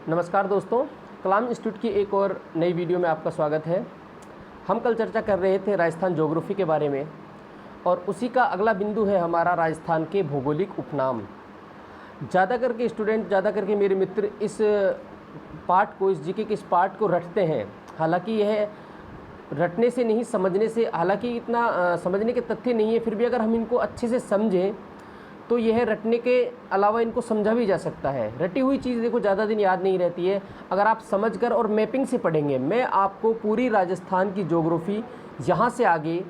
नमस्कार दोस्तों, कलाम इंस्टीट्यूट की एक और नई वीडियो में आपका स्वागत है। हम कल चर्चा कर रहे थे राजस्थान ज्योग्राफी के बारे में और उसी का अगला बिंदु है हमारा राजस्थान के भौगोलिक उपनाम। ज़्यादा करके मेरे मित्र इस पार्ट को, इस जीके के इस पार्ट को रटते हैं। हालांकि यह रटने से नहीं, समझने से, हालांकि इतना समझने के तथ्य नहीं है, फिर भी अगर हम इनको अच्छे से समझें तो यह रटने के अलावा इनको समझा भी जा सकता है। रटी हुई चीज़ देखो ज़्यादा दिन याद नहीं रहती है, अगर आप समझकर और मैपिंग से पढ़ेंगे। मैं आपको पूरी राजस्थान की ज्योग्राफी यहाँ से आगे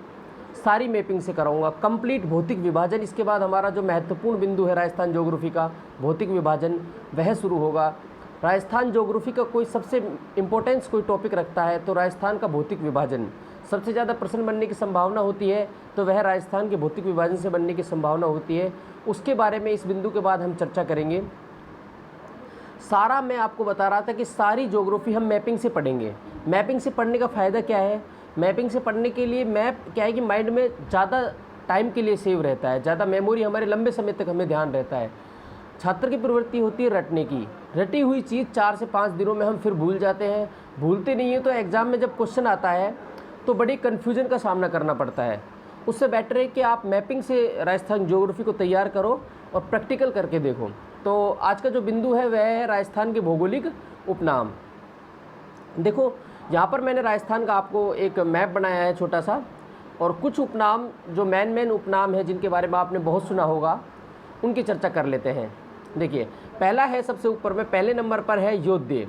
सारी मैपिंग से कराऊंगा, कंप्लीट भौतिक विभाजन। इसके बाद हमारा जो महत्वपूर्ण बिंदु है राजस्थान ज्योग्राफी का, भौतिक विभाजन, वह शुरू होगा। राजस्थान ज्योग्राफी का कोई सबसे इम्पोर्टेंस कोई टॉपिक रखता है तो राजस्थान का भौतिक विभाजन सबसे ज़्यादा प्रश्न बनने की संभावना होती है, तो वह राजस्थान के भौतिक विभाजन से बनने की संभावना होती है। उसके बारे में इस बिंदु के बाद हम चर्चा करेंगे। सारा मैं आपको बता रहा था कि सारी ज्योग्राफी हम मैपिंग से पढ़ेंगे। मैपिंग से पढ़ने का फ़ायदा क्या है? मैपिंग से पढ़ने के लिए मैप क्या है कि माइंड में ज़्यादा टाइम के लिए सेव रहता है, ज़्यादा मेमोरी हमारे लंबे समय तक हमें ध्यान रहता है। छात्र की प्रवृत्ति होती है रटने की। रटी हुई चीज़ 4 से 5 दिनों में हम फिर भूल जाते हैं। भूलते नहीं हैं तो एग्ज़ाम में जब क्वेश्चन आता है तो बड़ी कन्फ्यूजन का सामना करना पड़ता है। उससे बेटर है कि आप मैपिंग से राजस्थान ज्योग्राफी को तैयार करो और प्रैक्टिकल करके देखो। तो आज का जो बिंदु है वह है राजस्थान के भौगोलिक उपनाम। देखो यहाँ पर मैंने राजस्थान का आपको एक मैप बनाया है छोटा सा, और कुछ उपनाम जो मेन उपनाम है जिनके बारे में आपने बहुत सुना होगा, उनकी चर्चा कर लेते हैं। देखिए, पहला है सबसे ऊपर में, पहले नंबर पर है योद्धे।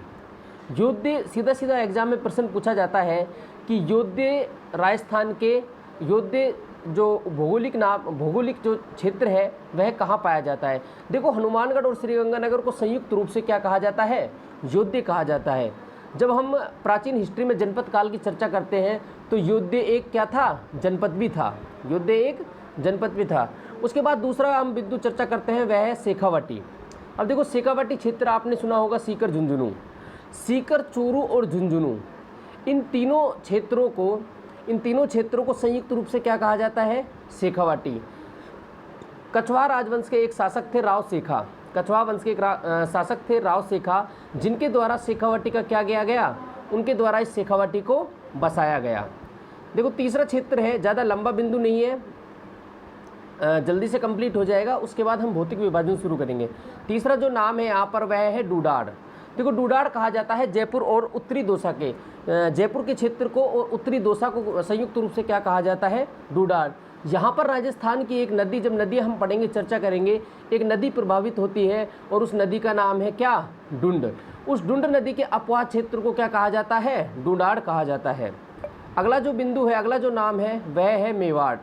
योद्धे सीधा एग्जाम में प्रश्न पूछा जाता है कि योद्धे राजस्थान के योद्धे जो भौगोलिक जो क्षेत्र है वह कहाँ पाया जाता है। देखो, हनुमानगढ़ और श्रीगंगानगर को संयुक्त रूप से क्या कहा जाता है? योद्धे कहा जाता है। जब हम प्राचीन हिस्ट्री में जनपद काल की चर्चा करते हैं तो योद्धे एक क्या था? जनपद भी था। योद्धे एक जनपद भी था। उसके बाद दूसरा हम बिंदु चर्चा करते हैं, वह है शेखावाटी। अब देखो, शेखावाटी क्षेत्र आपने सुना होगा, सीकर, झुंझुनू, सीकर, चूरू और झुंझुनू, इन तीनों क्षेत्रों को संयुक्त रूप से क्या कहा जाता है? शेखावाटी। कछवाहा राजवंश के एक शासक थे राव शेखा। कछवाहा वंश के एक शासक थे राव शेखा, जिनके द्वारा शेखावाटी का क्या किया गया? उनके द्वारा इस शेखावाटी को बसाया गया। देखो, तीसरा क्षेत्र है, ज़्यादा लंबा बिंदु नहीं है, जल्दी से कंप्लीट हो जाएगा। उसके बाद हम भौतिक विभाजन शुरू करेंगे। तीसरा जो नाम है यहाँ पर वह है डूडाड़। देखो, डूडाड़ कहा जाता है जयपुर और उत्तरी दोसा के, जयपुर के क्षेत्र को और उत्तरी दोसा को संयुक्त रूप से क्या कहा जाता है? डूडाड़। यहाँ पर राजस्थान की एक नदी, जब नदी हम पढ़ेंगे, चर्चा करेंगे, एक नदी प्रभावित होती है और उस नदी का नाम है क्या? डुंड। उस डुंड नदी के अपवाद क्षेत्र को क्या कहा जाता है? डूडाड़ कहा जाता है। अगला जो बिंदु है, अगला जो नाम है वह है मेवाड़।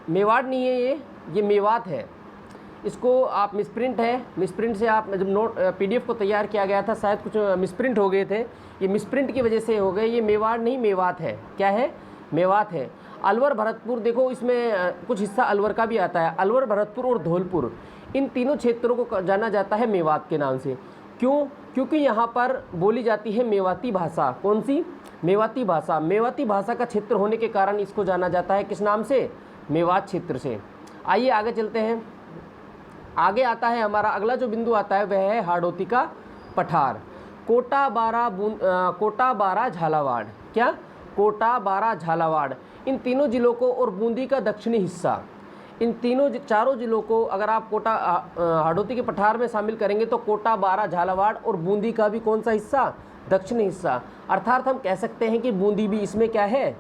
मेवाड़ नहीं है ये मेवात है। इसको आप मिसप्रिंट से आप जब नोट PDF को तैयार किया गया था, शायद कुछ मिसप्रिंट हो गए थे, ये मिसप्रिंट की वजह से हो गए। ये मेवाड़ नहीं, मेवात है। क्या है? मेवात है। अलवर, भरतपुर, देखो इसमें कुछ हिस्सा अलवर का भी आता है। अलवर, भरतपुर और धौलपुर, इन तीनों क्षेत्रों को जाना जाता है मेवात के नाम से। क्यों? क्योंकि यहाँ पर बोली जाती है मेवाती भाषा। कौन सी? मेवाती भाषा। मेवाती भाषा का क्षेत्र होने के कारण इसको जाना जाता है किस नाम से? मेवात क्षेत्र से। आइए आगे चलते हैं। आगे आता है हमारा अगला जो बिंदु आता है वह है हाड़ौती का पठार। कोटा, बारा, झालावाड़। क्या? कोटा, बारा, झालावाड़, इन तीनों जिलों को और बूंदी का दक्षिणी हिस्सा, इन चारों जिलों को अगर आप हाड़ौती के पठार में शामिल करेंगे तो कोटा, बारा, झालावाड़ और बूंदी का भी कौन सा हिस्सा? दक्षिणी हिस्सा। अर्थात हम कह सकते हैं कि बूंदी भी इसमें क्या है?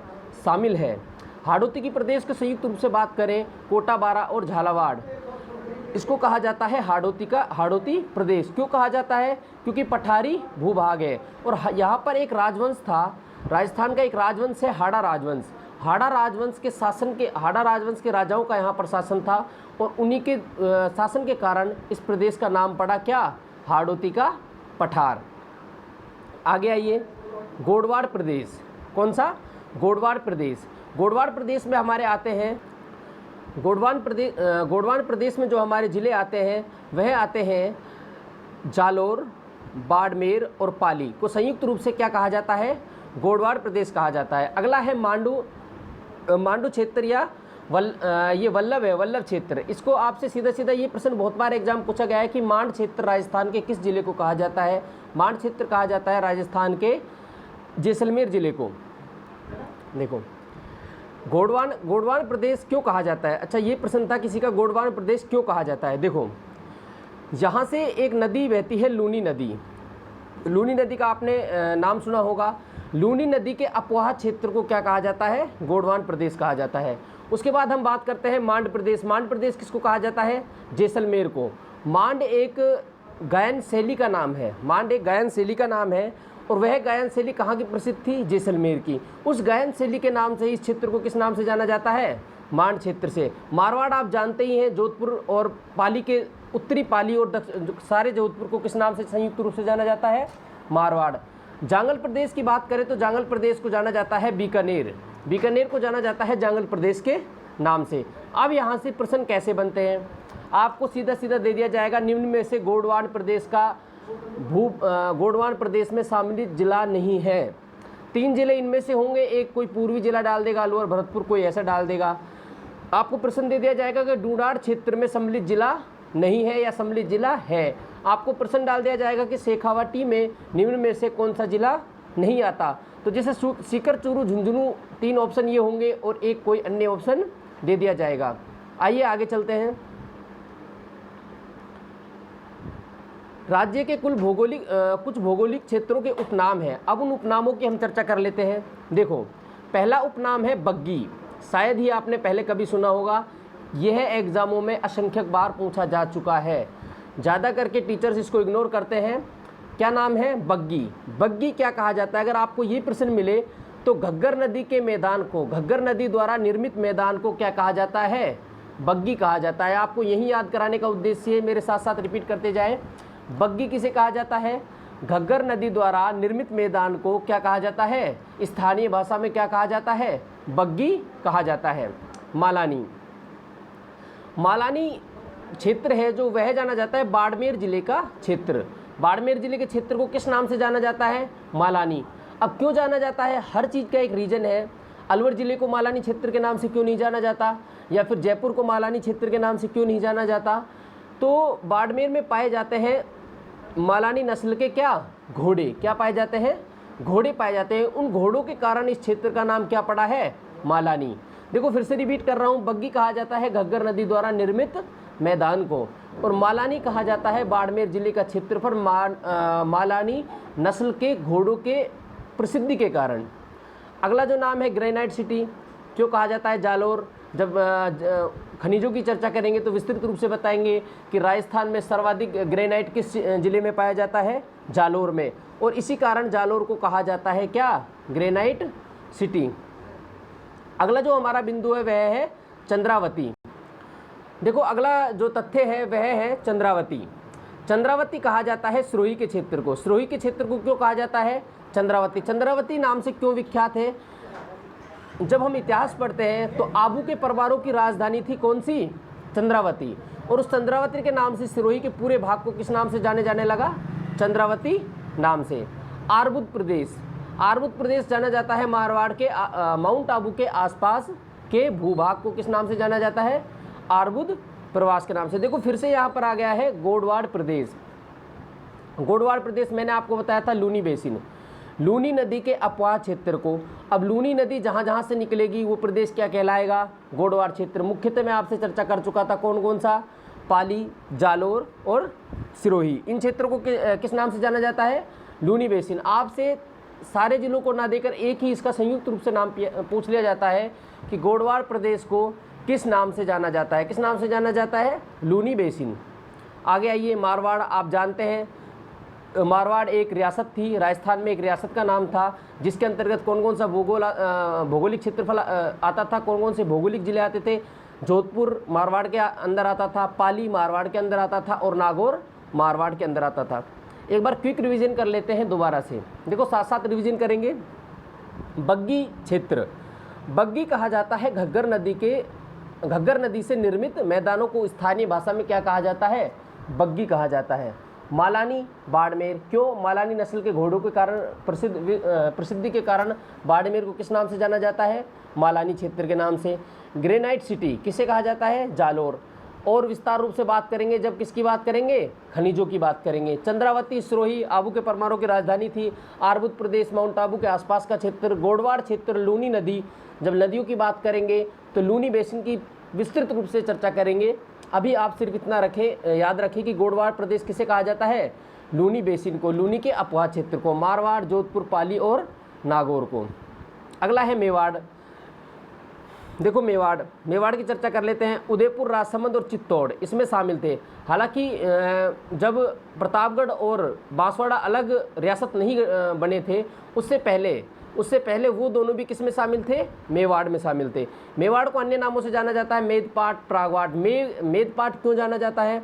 शामिल है। हाड़ौती की प्रदेश के संयुक्त रूप से बात करें, कोटा, बारा और झालावाड़, इसको कहा जाता है हाड़ौती प्रदेश। क्यों कहा जाता है? क्योंकि पठारी भूभाग है और यहाँ पर एक राजवंश था, राजस्थान का एक राजवंश है हाड़ा राजवंश। हाड़ा राजवंश के राजाओं का यहाँ पर शासन था और उन्हीं के शासन के कारण इस प्रदेश का नाम पड़ा क्या? हाड़ौती का पठार। आगे आइए, गोडवाड़ प्रदेश। कौन सा? गोडवाड़ प्रदेश। गोडवाड़ प्रदेश में हमारे आते हैं, गोडवाड़ प्रदेश में जो हमारे ज़िले आते हैं वह आते हैं जालोर, बाड़मेर और पाली को संयुक्त रूप से क्या कहा जाता है? गोडवाड़ प्रदेश कहा जाता है। अगला है मांडू क्षेत्र या ये वल्लभ है, वल्लभ क्षेत्र। इसको आपसे सीधा सीधा ये प्रश्न बहुत बार एग्जाम पूछा गया है कि मांड क्षेत्र राजस्थान के किस जिले को कहा जाता है? मांड क्षेत्र कहा जाता है राजस्थान के जैसलमेर जिले को। देखो गोंडवाना प्रदेश क्यों कहा जाता है? अच्छा, ये प्रश्न था किसी का, गोंडवाना प्रदेश क्यों कहा जाता है? देखो, यहाँ से एक नदी बहती है, लूनी नदी। लूनी नदी का आपने नाम सुना होगा। लूनी नदी के अपवाह क्षेत्र को क्या कहा जाता है? गोंडवाना प्रदेश कहा जाता है। उसके बाद हम बात करते हैं मांड प्रदेश। मांड प्रदेश किसको कहा जाता है? जैसलमेर को। मांड एक गायन शैली का नाम है, मांड एक गायन शैली का नाम है, और वह गायन शैली कहाँ की प्रसिद्ध थी? जैसलमेर की। उस गायन शैली के नाम से इस क्षेत्र को किस नाम से जाना जाता है? मांड क्षेत्र से। मारवाड़ आप जानते ही हैं, जोधपुर और पाली के उत्तरी पाली और सारे जोधपुर को किस नाम से संयुक्त रूप से जाना जाता है? मारवाड़। जांगल प्रदेश की बात करें तो जांगल प्रदेश को जाना जाता है बीकानेर। बीकानेर को जाना जाता है जांगल प्रदेश के नाम से। अब यहाँ से प्रश्न कैसे बनते हैं? आपको सीधा सीधा दे दिया जाएगा, निम्न में से गोंडवाना प्रदेश का गोंडवाना प्रदेश में सम्मिलित जिला नहीं है। 3 जिले इनमें से होंगे, एक कोई पूर्वी जिला डाल देगा, अलवर भरतपुर कोई ऐसा डाल देगा। आपको प्रश्न दे दिया जाएगा कि डूडार क्षेत्र में सम्मिलित जिला नहीं है या सम्मिलित जिला है। आपको प्रश्न डाल दिया जाएगा कि शेखावाटी में निम्न में से कौन सा जिला नहीं आता। तो जैसे सीकर, चूरू, झुंझुनू 3 ऑप्शन ये होंगे और एक कोई अन्य ऑप्शन दे दिया जाएगा। आइए आगे चलते हैं। राज्य के कुछ भौगोलिक क्षेत्रों के उपनाम हैं। अब उन उपनामों की हम चर्चा कर लेते हैं। देखो, पहला उपनाम है बग्गी। शायद ही आपने पहले कभी सुना होगा। यह एग्जामों में असंख्यक बार पूछा जा चुका है, ज़्यादा करके टीचर्स इसको इग्नोर करते हैं। क्या नाम है? बग्गी। बग्गी क्या कहा जाता है? अगर आपको ये प्रश्न मिले तो घग्गर नदी के मैदान को, घग्गर नदी द्वारा निर्मित मैदान को क्या कहा जाता है? बग्गी कहा जाता है। आपको यही याद कराने का उद्देश्य है, मेरे साथ साथ रिपीट करते जाएं। बग्गी किसे कहा जाता है? घग्गर नदी द्वारा निर्मित मैदान को क्या कहा जाता है? स्थानीय भाषा में क्या कहा जाता है? बग्गी कहा जाता है। मालानी। मालानी क्षेत्र है जो वह जाना जाता है बाड़मेर जिले का क्षेत्र। बाड़मेर जिले के क्षेत्र को किस नाम से जाना जाता है? मालानी। अब क्यों जाना जाता है? हर चीज़ का एक रीज़न है। अलवर जिले को मालानी क्षेत्र के नाम से क्यों नहीं जाना जाता, या फिर जयपुर को मालानी क्षेत्र के नाम से क्यों नहीं जाना जाता? तो बाड़मेर में पाए जाते हैं मालानी नस्ल के क्या? घोड़े। क्या पाए जाते हैं? घोड़े पाए जाते हैं। उन घोड़ों के कारण इस क्षेत्र का नाम क्या पड़ा है? मालानी। देखो, फिर से रिपीट कर रहा हूँ, बग्गी कहा जाता है घग्गर नदी द्वारा निर्मित मैदान को, और मालानी कहा जाता है बाड़मेर जिले का क्षेत्रफल मालानी नस्ल के घोड़ों के प्रसिद्धि के कारण। अगला जो नाम है ग्रेनाइट सिटी। क्यों कहा जाता है? जालोर। जब खनिजों की चर्चा करेंगे तो विस्तृत रूप से बताएंगे कि राजस्थान में सर्वाधिक ग्रेनाइट किस जिले में पाया जाता है? जालोर में, और इसी कारण जालोर को कहा जाता है क्या? Granite city. अगला जो हमारा बिंदु है वह है चंद्रावती। देखो, अगला जो तथ्य है वह है चंद्रावती। चंद्रावती कहा जाता है सिरोही के क्षेत्र को। सिरोही के क्षेत्र को क्यों कहा जाता है? चंद्रावती। चंद्रावती नाम से क्यों विख्यात है? जब हम इतिहास पढ़ते हैं तो आबू के परवारों की राजधानी थी कौन सी? चंद्रावती। और उस चंद्रावती के नाम से सिरोही के पूरे भाग को किस नाम से जाने लगा? चंद्रावती नाम से। आर्बुद प्रदेश। आर्बुद प्रदेश जाना जाता है मारवाड़ के माउंट आबू के आसपास के भूभाग को किस नाम से जाना जाता है? आर्बुद प्रवास के नाम से। देखो, फिर से यहाँ पर आ गया है गोंडवाना प्रदेश। गोंडवाना प्रदेश मैंने आपको बताया था लूनी बेसिन, लूनी नदी के अपवाह क्षेत्र को। अब लूनी नदी जहाँ जहाँ से निकलेगी वो प्रदेश क्या कहलाएगा? गोंडवाना क्षेत्र। मुख्यतः मैं आपसे चर्चा कर चुका था, कौन कौन सा? पाली, जालोर और सिरोही। इन क्षेत्रों को किस नाम से जाना जाता है? लूनी बेसिन। आपसे सारे जिलों को ना देकर एक ही इसका संयुक्त रूप से नाम पूछ लिया जाता है कि गोंडवाना प्रदेश को किस नाम से जाना जाता है? किस नाम से जाना जाता है? लूनी बेसिन। आगे आइए, मारवाड़। आप जानते हैं मारवाड़ एक रियासत थी, राजस्थान में एक रियासत का नाम था, जिसके अंतर्गत कौन कौन सा भौगोलिक क्षेत्रफल आता था, कौन कौन से भौगोलिक जिले आते थे? जोधपुर मारवाड़ के अंदर आता था, पाली मारवाड़ के अंदर आता था, और नागौर मारवाड़ के अंदर आता था। एक बार क्विक रिवीजन कर लेते हैं दोबारा से। देखो, साथ साथ रिवीजन करेंगे। बग्गी क्षेत्र। बग्गी कहा जाता है घग्गर नदी से निर्मित मैदानों को स्थानीय भाषा में क्या कहा जाता है? बग्गी कहा जाता है। मालानी बाड़मेर, क्यों? मालानी नस्ल के घोड़ों के कारण प्रसिद्धि के कारण बाड़मेर को किस नाम से जाना जाता है? मालानी क्षेत्र के नाम से। ग्रेनाइट सिटी किसे कहा जाता है? जालोर। और विस्तार रूप से बात करेंगे जब किसकी बात करेंगे? खनिजों की बात करेंगे। चंद्रावती सिरोही आबू के परमारों की राजधानी थी। आरबुद प्रदेश माउंट आबू के आसपास का क्षेत्र। गोडवाड़ क्षेत्र, लूनी नदी, जब नदियों की बात करेंगे तो लूनी बेसिन की विस्तृत रूप से चर्चा करेंगे। अभी आप सिर्फ इतना रखें, याद रखें कि गोडवाड़ प्रदेश किसे कहा जाता है? लूनी बेसिन को, लूनी के अपवाह क्षेत्र को, मारवाड़, जोधपुर, पाली और नागौर को। अगला है मेवाड़। देखो मेवाड़ की चर्चा कर लेते हैं। उदयपुर, राजसमंद और चित्तौड़ इसमें शामिल थे। हालांकि जब प्रतापगढ़ और बांसवाड़ा अलग रियासत नहीं बने थे, उससे पहले वो दोनों भी किस में शामिल थे? मेवाड़ में शामिल थे। मेवाड़ को अन्य नामों से जाना जाता है, मेदपाट, प्रागवाट। मेदपाट क्यों जाना जाता है?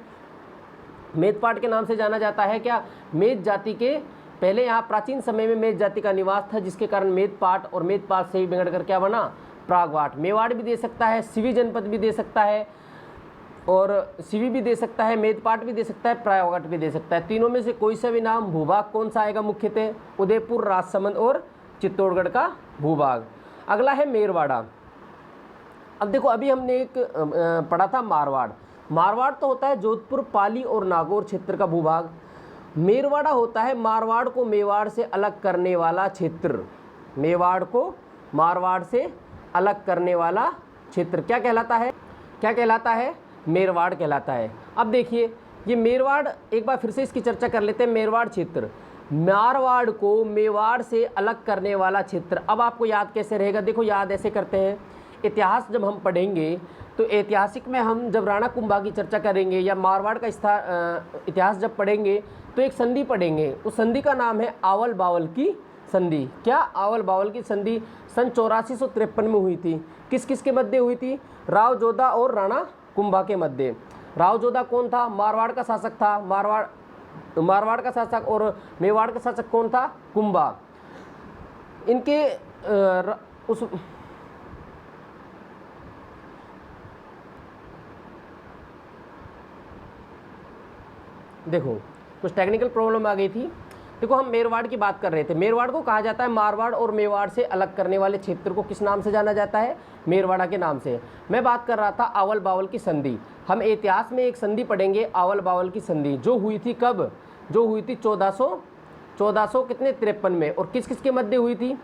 मेदपाट के नाम से जाना जाता है क्या? मेद जाति के पहले यहाँ प्राचीन समय में मेद जाति का निवास था, जिसके कारण मेदपाट, और मेदपाट से ही बिगड़ कर क्या बना? प्रागवाट। मेवाड़ भी दे सकता है, सिवी जनपद भी दे सकता है, और सिवी भी दे सकता है, मेदपाट भी दे सकता है, प्रागवाट भी दे सकता है। तीनों में से कोई सा भी नाम। भूभाग कौन सा आएगा मुख्यतः? उदयपुर, राजसमंद और चित्तौड़गढ़ का भूभाग। अगला है मेरवाड़ा। अब देखो, अभी हमने एक पढ़ा था मारवाड़। मारवाड़ तो होता है जोधपुर, पाली और नागौर क्षेत्र का भूभाग। मेरवाड़ा होता है मारवाड़ को मेवाड़ से अलग करने वाला क्षेत्र। मेवाड़ को मारवाड़ से अलग करने वाला क्षेत्र क्या कहलाता है? क्या कहलाता है? मेरवाड़ कहलाता है। अब देखिए, ये मेरवाड़, एक बार फिर से इसकी चर्चा कर लेते हैं। मेरवाड़ क्षेत्र, मारवाड़ को मेवाड़ से अलग करने वाला क्षेत्र। अब आपको याद कैसे रहेगा? देखो, याद ऐसे करते हैं, इतिहास जब हम पढ़ेंगे तो ऐतिहासिक में हम जब राणा कुंभा की चर्चा करेंगे या मारवाड़ का इतिहास जब पढ़ेंगे तो एक संधि पढ़ेंगे। उस संधि का नाम है आवल बावल की संधि। क्या? आवल बावल की संधि सन 8453 में हुई थी। किस किस के मध्य हुई थी? राव जोधा और राणा कुंभा के मध्य। राव जोधा कौन था? मारवाड़ का शासक था। मारवाड़ का शासक। और मेवाड़ का शासक कौन था? कुंभा। इनके उस देखो, कुछ टेक्निकल प्रॉब्लम आ गई थी। देखो, हम मेरवाड़ की बात कर रहे थे। मेरवाड़ को कहा जाता है, मारवाड़ और मेवाड़ से अलग करने वाले क्षेत्र को किस नाम से जाना जाता है? मेरवाड़ा के नाम से। मैं बात कर रहा था आवल बावल की संधि। हम इतिहास में एक संधि पढ़ेंगे, आवल बावल की संधि, जो हुई थी कब? जो हुई थी 1400 कितने 53 में। और किस किस के मध्य हुई थी?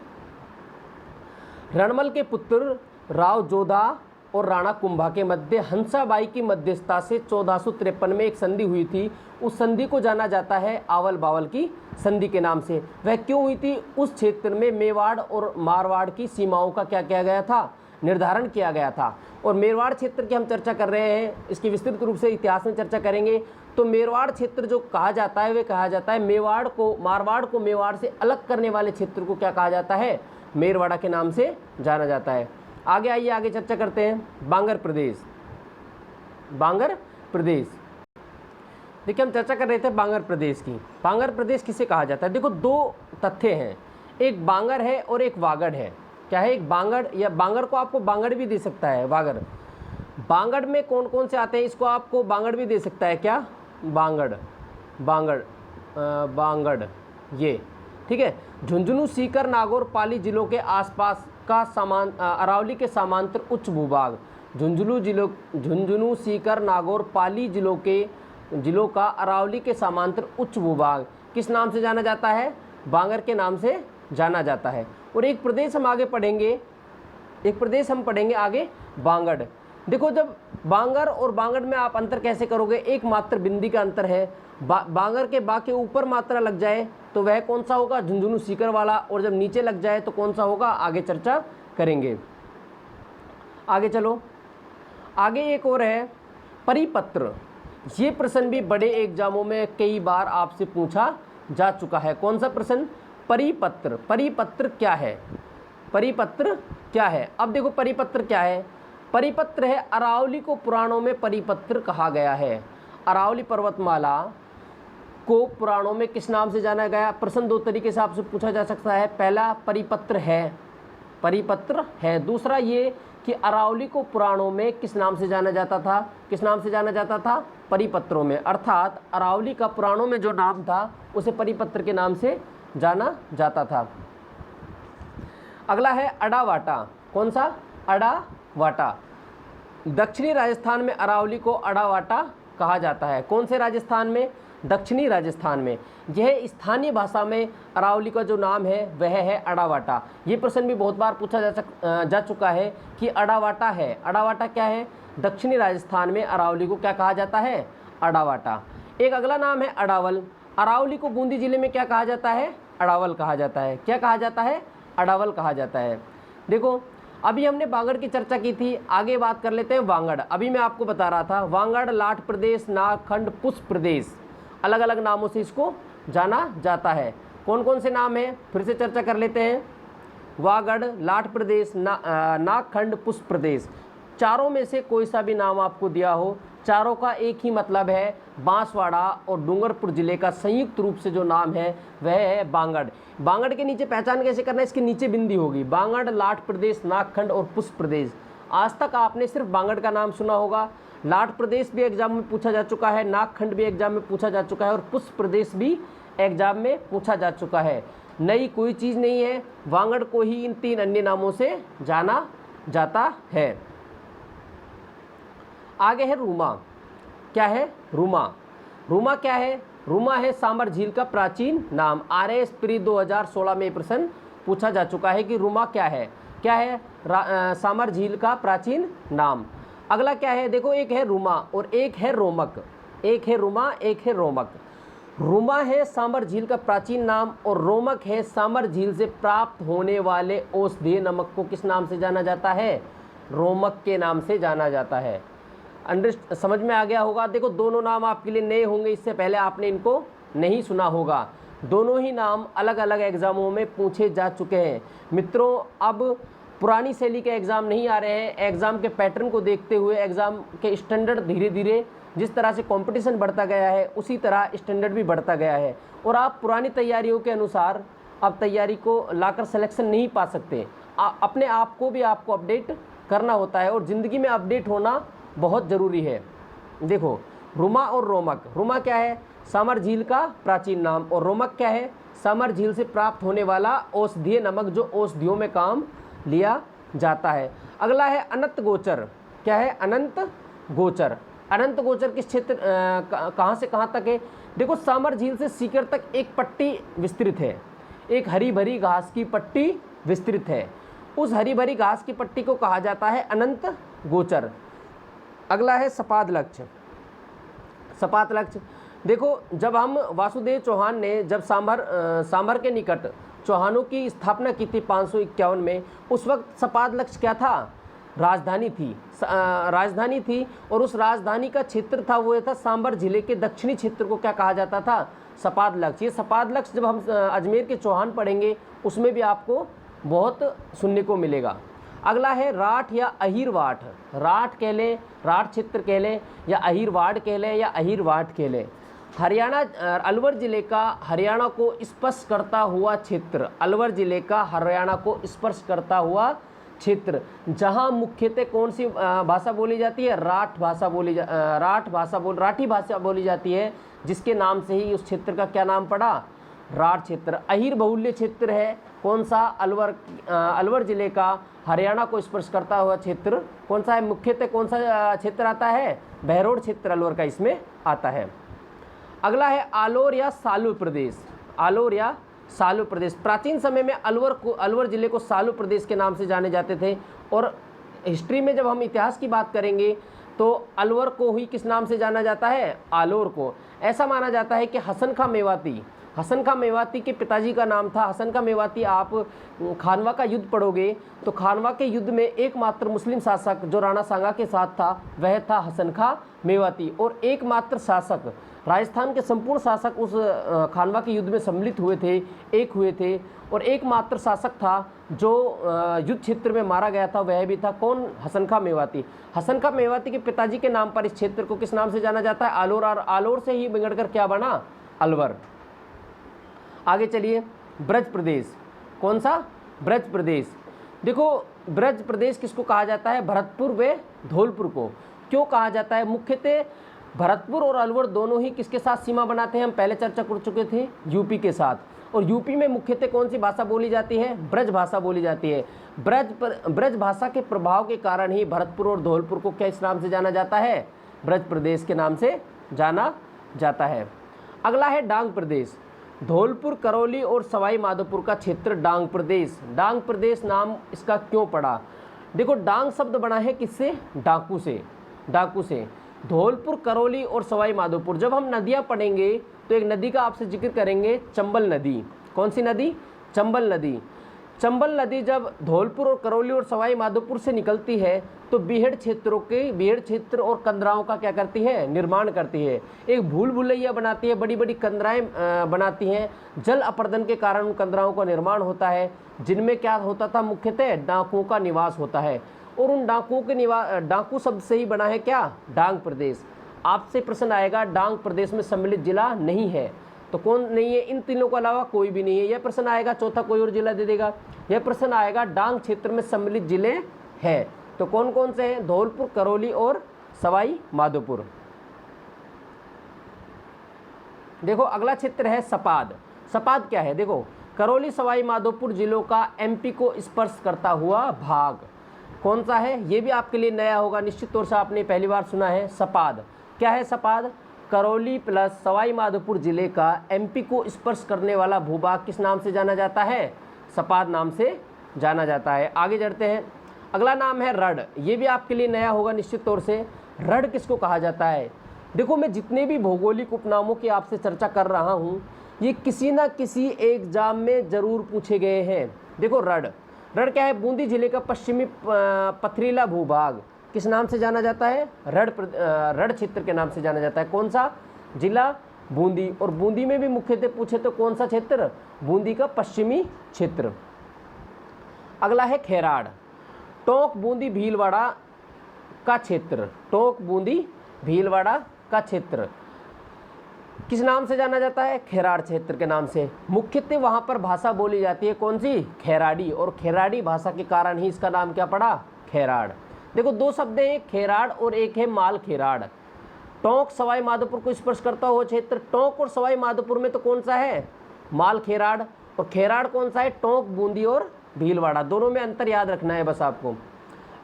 रणमल के पुत्र राव जोधा और राणा कुंभा के मध्य हंसाबाई की मध्यस्थता से 1453 में एक संधि हुई थी। उस संधि को जाना जाता है आवल बावल की संधि के नाम से। वह क्यों हुई थी? उस क्षेत्र में मेवाड़ और मारवाड़ की सीमाओं का क्या किया गया था? निर्धारण किया गया था। और मेरवाड़ क्षेत्र की हम चर्चा कर रहे हैं, इसकी विस्तृत रूप से इतिहास में चर्चा करेंगे। तो मेरवाड़ क्षेत्र जो कहा जाता है, वह कहा जाता है मारवाड़ को मेवाड़ से अलग करने वाले क्षेत्र को क्या कहा जाता है? मेरवाड़ा के नाम से जाना जाता है। आगे आइए, आगे चर्चा करते हैं। बांगर प्रदेश। देखिए, हम चर्चा कर रहे थे बांगर प्रदेश की। बांगर प्रदेश किसे कहा जाता है? देखो, दो तथ्य हैं, एक बांगर है और एक वागड़ है। क्या है? एक बांगड़, या बांगर को आपको बांगड़ भी दे सकता है, वागड़। बांगड़ में कौन कौन से आते हैं? इसको आपको बांगड़ भी दे सकता है। क्या? बांगड़, ये ठीक है। झुंझुनू, सीकर, नागौर, पाली जिलों के आसपास का अरावली के समांतर उच्च भूभाग। झुंझुनू, सीकर, नागौर, पाली जिलों का अरावली के समांतर उच्च भूभाग किस नाम से जाना जाता है? बांगर के नाम से जाना जाता है। और एक प्रदेश हम आगे पढ़ेंगे, आगे, बांगड़। देखो, जब बांगर और बांगड़ में आप अंतर कैसे करोगे? एक मात्र बिंदी का अंतर है। बांगर के बा के ऊपर मात्रा लग जाए तो वह कौन सा होगा? झुंझुनू सीकर वाला। और जब नीचे लग जाए तो कौन सा होगा? आगे चर्चा करेंगे। आगे चलो, आगे एक और है परिपत्र। ये प्रश्न भी बड़े एग्जामों में कई बार आपसे पूछा जा चुका है। कौन सा प्रश्न? परिपत्र। परिपत्र क्या है? परिपत्र क्या है? अब देखो, परिपत्र क्या है? परिपत्र है, अरावली को पुराणों में परिपत्र कहा गया है। अरावली पर्वतमाला को पुराणों में किस नाम से जाना गया? प्रश्न दो तरीके से आपसे पूछा जा सकता है। पहला, परिपत्र है। दूसरा ये कि अरावली को पुराणों में किस नाम से जाना जाता था? परिपत्रों में, अर्थात अरावली का पुराणों में जो नाम था उसे परिपत्र के नाम से जाना जाता था। अगला है अडावाटा। कौन सा? अडावाटा। दक्षिणी राजस्थान में अरावली को अडावाटा कहा जाता है। कौन से राजस्थान में? दक्षिणी राजस्थान में। यह स्थानीय भाषा में अरावली का जो नाम है वह है अडावाटा। ये प्रश्न भी बहुत बार पूछा जा चुका है कि अडावाटा है। अडावाटा क्या है? दक्षिणी राजस्थान में अरावली को क्या कहा जाता है? अडावाटा। एक अगला नाम है अडावल। अरावली को बूंदी जिले में क्या कहा जाता है? अडावल कहा जाता है। क्या कहा जाता है? अडावल कहा जाता है। देखो, अभी हमने बांगड़ की चर्चा की थी, आगे बात कर लेते हैं वांगड़। अभी मैं आपको बता रहा था वांगड़, लाट प्रदेश, नागखंड, पुष्प प्रदेश, अलग अलग नामों से इसको जाना जाता है। कौन कौन से नाम हैं फिर से चर्चा कर लेते हैं। वागड़, लाट प्रदेश, नागखंड, पुष्प प्रदेश। चारों में से कोई सा भी नाम आपको दिया हो, चारों का एक ही मतलब है। बांसवाड़ा और डूंगरपुर जिले का संयुक्त रूप से जो नाम है वह है बांगड़। बांगड़ के नीचे पहचान कैसे करना है? इसके नीचे बिंदी होगी। बांगड़, लाट प्रदेश, नागखंड और पुष्प प्रदेश। आज तक आपने सिर्फ बांगड़ का नाम सुना होगा। लाट प्रदेश भी एग्जाम में पूछा जा चुका है, नागखंड भी एग्जाम में पूछा जा चुका है और पुष्प प्रदेश भी एग्जाम में पूछा जा चुका है। नई कोई चीज़ नहीं है। वांगड़ को ही इन 3 अन्य नामों से जाना जाता है। आगे है रूमा। क्या है? रूमा। रूमा क्या है? रूमा है सामर झील का प्राचीन नाम। RS प्री 2016 में प्रश्न पूछा जा चुका है कि रूमा क्या है? क्या है? सामर झील का प्राचीन नाम। अगला क्या है? देखो, एक है रूमा और एक है रोमक। एक है रूमा, एक है रोमक। रूमा है सामर झील का प्राचीन नाम और रोमक है सामर झील से प्राप्त होने वाले औषधीय नमक को किस नाम से जाना जाता है? रोमक के नाम से जाना जाता है। समझ में आ गया होगा। देखो, दोनों नाम आपके लिए नए होंगे, इससे पहले आपने इनको नहीं सुना होगा। दोनों ही नाम अलग अलग एग्जामों में पूछे जा चुके हैं। मित्रों, अब पुरानी शैली के एग्ज़ाम नहीं आ रहे हैं। एग्ज़ाम के पैटर्न को देखते हुए, एग्ज़ाम के स्टैंडर्ड धीरे धीरे जिस तरह से कंपटीशन बढ़ता गया है उसी तरह स्टैंडर्ड भी बढ़ता गया है और आप पुरानी तैयारियों के अनुसार अब तैयारी को लाकर सिलेक्शन नहीं पा सकते। अपने आप को भी आपको अपडेट करना होता है और ज़िंदगी में अपडेट होना बहुत ज़रूरी है। देखो, रूमा और रोमक। रूमा क्या है? सामर झील का प्राचीन नाम। और रोमक क्या है? सामर झील से प्राप्त होने वाला औषधीय नमक जो औषधियों में काम लिया जाता है। अगला है अनंत गोचर। क्या है? अनंत गोचर। अनंत गोचर किस क्षेत्र कहाँ से कहाँ तक है? देखो, सामर झील से सीकर तक एक पट्टी विस्तृत है। एक हरी भरी घास की पट्टी विस्तृत है। उस हरी भरी घास की पट्टी को कहा जाता है अनंत गोचर। अगला है सपाद लक्ष्य। सपाद लक्ष्य, देखो, जब हम वासुदेव चौहान ने जब सांभर के निकट चौहानों की स्थापना की थी 551 में, उस वक्त सपाद लक्ष्य क्या था? राजधानी थी। राजधानी थी और उस राजधानी का क्षेत्र था वो था सांभर जिले के दक्षिणी क्षेत्र को क्या कहा जाता था? सपाद लक्ष्य। ये सपाद लक्ष्य जब हम अजमेर के चौहान पढ़ेंगे उसमें भी आपको बहुत सुनने को मिलेगा। अगला है राठ या अहीरवाट। राठ कह लें, राठ क्षेत्र कह लें, या अहीरवाड़ कह लें, या अहीरवाट कह लें। हरियाणा, अलवर जिले का हरियाणा को स्पर्श करता हुआ क्षेत्र। अलवर जिले का हरियाणा को स्पर्श करता हुआ क्षेत्र, जहां मुख्यतः कौन सी भाषा बोली जाती है? राठी भाषा बोली जाती है, जिसके नाम से ही उस क्षेत्र का क्या नाम पड़ा? राठ क्षेत्र। अहीर बहुल्य क्षेत्र है। कौन सा? अलवर जिले का हरियाणा को स्पर्श करता हुआ क्षेत्र कौन सा है? मुख्यतः कौन सा क्षेत्र आता है? बहरोड क्षेत्र अलवर का इसमें आता है। अगला है आलोर या सालू प्रदेश। आलोर या सालू प्रदेश। प्राचीन समय में अलवर जिले को सालू प्रदेश के नाम से जाने जाते थे और हिस्ट्री में जब हम इतिहास की बात करेंगे तो अलवर को ही किस नाम से जाना जाता है? आलोर को। ऐसा माना जाता है कि हसन खां मेवाती के पिताजी का नाम था हसन खां मेवाती। आप खानवा का युद्ध पढ़ोगे तो खानवा के युद्ध में एकमात्र मुस्लिम शासक जो राणा सांगा के साथ था वह था हसन खां मेवाती, और एकमात्र शासक, राजस्थान के संपूर्ण शासक उस खानवा के युद्ध में सम्मिलित हुए थे, एक हुए थे, और एकमात्र शासक था जो युद्ध क्षेत्र में मारा गया था वह भी था कौन? हसन खां मेवाती। हसन खां मेवाती के पिताजी के नाम पर इस क्षेत्र को किस नाम से जाना जाता है? आलोर। और आलोर से ही बिगड़कर क्या बना? अलवर। आगे चलिए, ब्रज प्रदेश। कौन सा? ब्रज प्रदेश। देखो, ब्रज प्रदेश किसको कहा जाता है? भरतपुर व धौलपुर को। क्यों कहा जाता है? मुख्यतः भरतपुर और अलवर दोनों ही किसके साथ सीमा बनाते हैं, हम पहले चर्चा कर चुके थे, यूपी के साथ। और यूपी में मुख्यतः कौन सी भाषा बोली जाती है, ब्रज भाषा बोली जाती है। ब्रज भाषा के प्रभाव के कारण ही भरतपुर और धौलपुर को क्या इस नाम से जाना जाता है, ब्रज प्रदेश के नाम से जाना जाता है। अगला है डांग प्रदेश। धौलपुर, करौली और सवाई माधोपुर का क्षेत्र डांग प्रदेश। डांग प्रदेश नाम इसका क्यों पड़ा, देखो डांग शब्द बना है किससे, डाकू से, डाकू से। धौलपुर, करौली और सवाई माधोपुर, जब हम नदियां पढ़ेंगे तो एक नदी का आपसे जिक्र करेंगे, चंबल नदी। कौन सी नदी, चंबल नदी। चंबल नदी जब धौलपुर और करौली और सवाई माधोपुर से निकलती है तो बीहड़ क्षेत्र और कंदराओं का क्या करती है, निर्माण करती है। एक भूल भुलैया बनाती है, बड़ी बड़ी कंदराएं बनाती हैं। जल अपर्दन के कारण उन कंदराओं का निर्माण होता है, जिनमें क्या होता था, मुख्यतः डाकुओं का निवास होता है। और उन डाकुओं के डाकू शब्द से ही बना है क्या, डांग प्रदेश। आपसे प्रश्न आएगा डांग प्रदेश में सम्मिलित जिला नहीं है, तो कौन नहीं है, इन तीनों के अलावा कोई भी नहीं है। यह प्रश्न आएगा, चौथा कोई और जिला दे देगा। यह प्रश्न आएगा डांग क्षेत्र में सम्मिलित जिले हैं, तो कौन कौन से हैं, धौलपुर, करौली और सवाई माधोपुर। देखो अगला क्षेत्र है सपाद। सपाद क्या है, देखो करौली सवाई माधोपुर जिलों का एमपी को स्पर्श करता हुआ भाग कौन सा है, ये भी आपके लिए नया होगा, निश्चित तौर से आपने पहली बार सुना है। सपाद क्या है, सपाद करौली प्लस सवाई माधोपुर जिले का एमपी को स्पर्श करने वाला भूभाग किस नाम से जाना जाता है, सपाद नाम से जाना जाता है। आगे बढ़ते हैं, अगला नाम है रड। ये भी आपके लिए नया होगा निश्चित तौर से। रड किसको कहा जाता है, देखो मैं जितने भी भौगोलिक उपनामों की आपसे चर्चा कर रहा हूँ ये किसी ना किसी एग्जाम में जरूर पूछे गए हैं। देखो रड क्या है, बूंदी जिले का पश्चिमी पथरीला भूभाग किस नाम से जाना जाता है, रड क्षेत्र के नाम से जाना जाता है। कौन सा जिला, बूंदी। और बूंदी में भी मुख्यतः पूछे तो कौन सा क्षेत्र, बूंदी का पश्चिमी क्षेत्र। अगला है खेराड़। टोंक, बूंदी, भीलवाड़ा का क्षेत्र, टोंक, बूंदी, भीलवाड़ा का क्षेत्र किस नाम से जाना जाता है, खेराड़ क्षेत्र के नाम से। मुख्यतः वहाँ पर भाषा बोली जाती है कौन सी, खेराड़ी। और खेराड़ी भाषा के कारण ही इसका नाम क्या पड़ा, खेराड़। देखो दो शब्द हैं, एक खेराड़ और एक है माल खेराड़। टोंक सवाई माधोपुर को स्पर्श करता हुआ क्षेत्र, टोंक और सवाई माधोपुर में तो कौन सा है, माल खेराड़। और खेराड़ कौन सा है, टोंक, बूंदी और भीलवाड़ा। दोनों में अंतर याद रखना है बस आपको।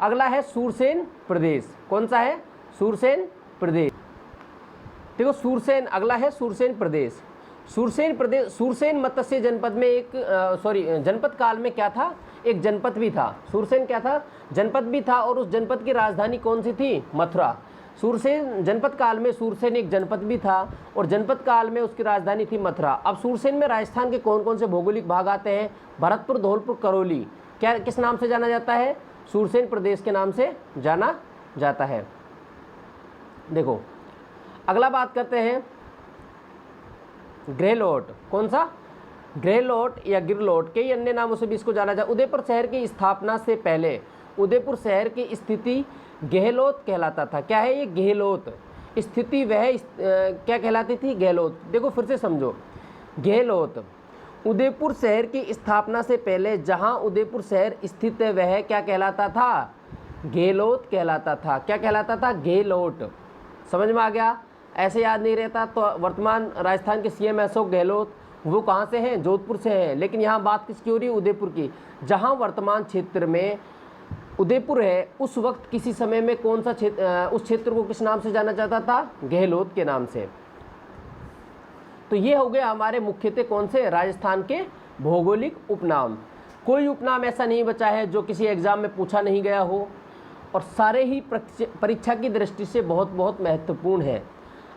अगला है सूरसेन प्रदेश। कौन सा है, सूरसेन प्रदेश। देखो सूरसेन, अगला है सूरसेन प्रदेश। सूरसेन प्रदेश, सूरसेन मत्स्य जनपद में एक जनपद काल में क्या था, एक जनपद भी था। सूरसेन क्या था, जनपद भी था। और उस जनपद की राजधानी कौन सी थी, मथुरा। सूरसेन जनपद काल में सूरसेन एक जनपद भी था और जनपद काल में उसकी राजधानी थी मथुरा। अब सूरसेन में राजस्थान के कौन कौन से भौगोलिक भाग आते हैं, भरतपुर, धौलपुर, करौली, क्या किस नाम से जाना जाता है, सूरसेन प्रदेश के नाम से जाना जाता है। देखो अगला बात करते हैं ग्रेलोट। कौन सा, ग्रेलोट या गिरलोट, कई अन्य नामों से भी इसको जाना जाता है। उदयपुर शहर की स्थापना से पहले उदयपुर शहर की स्थिति गहलोत कहलाता था। क्या है ये, गहलोत। स्थिति वह क्या कहलाती थी, गहलोत। देखो फिर से समझो, गहलोत उदयपुर शहर की स्थापना से पहले जहां उदयपुर शहर स्थित है वह क्या कहलाता था, गहलोत कहलाता था। क्या कहलाता था, गहलोत। समझ में आ गया, ऐसे याद नहीं रहता तो वर्तमान राजस्थान के सीएम अशोक गहलोत वो कहाँ से हैं, जोधपुर से हैं। लेकिन यहाँ बात किसकी हो रही है, उदयपुर की। जहाँ वर्तमान क्षेत्र में उदयपुर है उस वक्त किसी समय में कौन सा क्षेत्र, उस क्षेत्र को किस नाम से जाना जाता था, गहलोत के नाम से। तो ये हो गया हमारे मुख्यतः कौन से, राजस्थान के भौगोलिक उपनाम। कोई उपनाम ऐसा नहीं बचा है जो किसी एग्जाम में पूछा नहीं गया हो और सारे ही परीक्षा की दृष्टि से बहुत बहुत महत्वपूर्ण है।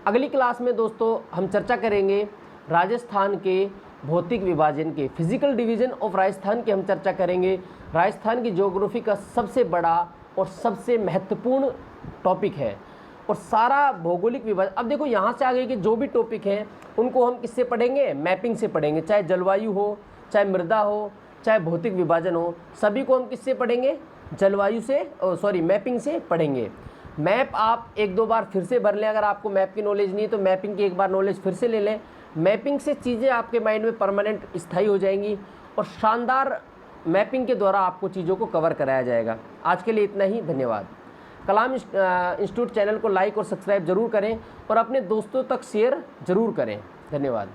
अगली क्लास में दोस्तों हम चर्चा करेंगे राजस्थान के भौतिक विभाजन के, फिजिकल डिवीजन ऑफ राजस्थान की हम चर्चा करेंगे। राजस्थान की ज्योग्राफी का सबसे बड़ा और सबसे महत्वपूर्ण टॉपिक है और सारा भौगोलिक विभाजन। अब देखो यहाँ से आगे के जो भी टॉपिक हैं उनको हम किससे पढ़ेंगे, मैपिंग से पढ़ेंगे। चाहे जलवायु हो, चाहे मृदा हो, चाहे भौतिक विभाजन हो, सभी को हम किससे पढ़ेंगे, जलवायु से मैपिंग से पढ़ेंगे। मैप आप एक दो बार फिर से भर लें, अगर आपको मैप की नॉलेज नहीं तो मैपिंग की एक बार नॉलेज फिर से ले लें। मैपिंग से चीज़ें आपके माइंड में परमानेंट स्थायी हो जाएंगी और शानदार मैपिंग के द्वारा आपको चीज़ों को कवर कराया जाएगा। आज के लिए इतना ही, धन्यवाद। कलाम इंस्टीट्यूट चैनल को लाइक और सब्सक्राइब ज़रूर करें और अपने दोस्तों तक शेयर ज़रूर करें। धन्यवाद।